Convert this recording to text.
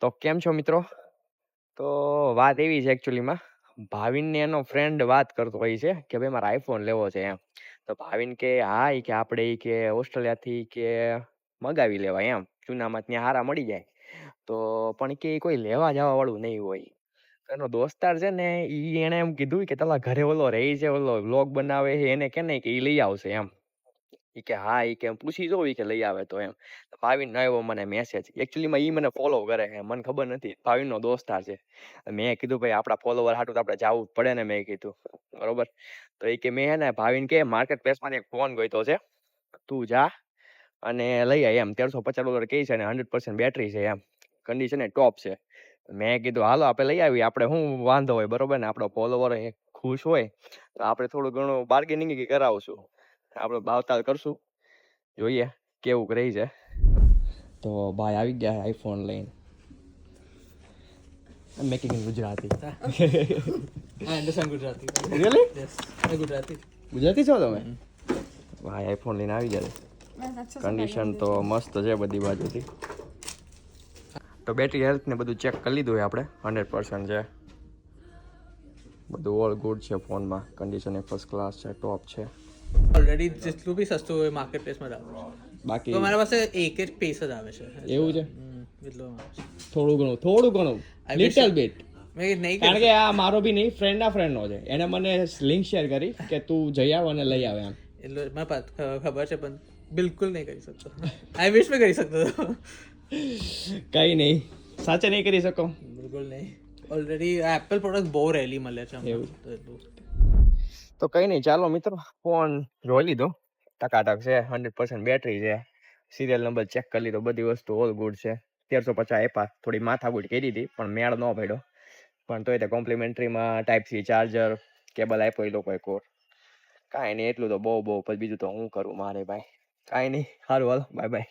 તો કેમ છો મિત્રો? તો વાત એવી છે એકચ્યુઅલીમાં ભાવિનને એનો ફ્રેન્ડ વાત કરતો હોય છે કે ભાઈ મારે આઈફોન લેવો છે એમ. તો ભાવિન કે હા ઈ કે આપણે ઈ કે ઓસ્ટ્રેલિયાથી કે મગાવી લેવાય એમ. જૂનામાં ત્યાં હારા મળી જાય. તો પણ કે ઈ કોઈ લેવા જવા વાળું નહીં હોય. એનો દોસ્તાર છે ને ઈ એને એમ કીધું કે તારા ઘરે ઓલો રહે છે ઓલો વ્લોગ બનાવે છે એને કે ને કે ઈ લઈ આવશે એમ. ઈ કે હા ઈ કે પૂછી જોવ ઈ કે લઈ આવે તો એમ. ભાવિન નો આવ્યો મને મેસેજ. એકચ્યુઅલીમાં ઈ મને ફોલો કરે છે. મને ખબર નથી. ભાવિનનો દોસ્તાર છે. મેં કીધું ભાઈ આપણા ફોલોવર હાટુ તો આપણે જાવું જ પડે ને મેં કીધું. બરોબર. તો ઈ કે મેં હે ને ભાવિન કે માર્કેટ પ્લેસમાંથી એક ફોન ગોઈતો છે. તું જા અને લઈ આય એમ. $1350 કહે છે અને 100% બેટરી છે એમ. કન્ડિશન એ ટોપ છે. મેં કીધું હાલો આપણે લઈ આવીએ. આપણે શું વાંધો હોય બરોબર ને આપણો ફોલોવર ખુશ હોય તો આપણે થોડું ઘણું બાર્ગેનિંગ કરાવશું. આપણે ભાવતાલ કરશું. જોઈએ કેવું રહી છે. તો ભાઈ આવી ગયા આઈફોન લઈને. Making in Gujarati. I understand Gujarati. Really? Yes, I Gujarati. Gujarati છો તમે? ભાઈ આઈફોન લઈને આવી જાય. કન્ડિશન તો મસ્ત છે બધી બાજુથી. તો બેટરી હેલ્થ ને બધું ચેક કરી લીધું હોય આપણે 100% છે. બધું ઓલ ગુડ છે ફોનમાં. કન્ડિશન એ ફર્સ્ટ ક્લાસ છે, ટોપ છે. ઓલરેડી જેટલું બી સસ્તું હોય માર્કેટ પ્લેસમાં જ આવે છે. બાકી તો મારા પાસે એક જ પીસ જ આવે છે. એવું છે? એટલું આવે છે. થોડું ઘણું I wish- લિટલ બીટ. મેં નહીં કારણ કે આ મારો બી નહીં ફ્રેન્ડના ફ્રેન્ડનો છે. એને મને લિંક શેર કરી કે તું જઈ આવ અને લઈ આવે એમ. એટલું મને ખબર છે પણ બિલકુલ નહીં કરી શકતો. આઈ વિશ મેં કરી શકતો હતો. કઈ નહીં સાચે નહીં કરી શકો. બિલકુલ નહીં. ઓલરેડી એપલ પ્રોડક્ટ બહુ રેલી મળે છે હમણાં. એવું. તો એટલું. તો કઈ નહીં ચાલો મિત્રો ફોન જોઈ લીધો ટકાટક છે 100% બેટરી છે સિરિયલ નંબર ચેક કરી લીધો બધી વસ્તુ ઓલ ગુડ છે 1350 આપ્યા થોડી માથાકૂટ કરી હતી પણ મેળ ન પડ્યો પણ તોય તે કોમ્પ્લિમેન્ટરીમાં ટાઈપ સી ચાર્જર કેબલ આપ્યો એ લોકોએ કોર કાંઈ નહીં એટલું તો બહુ પછી બીજું તો હું કરું મારે ભાઈ કાંઈ નહીં સારું હાલો બાય બાય.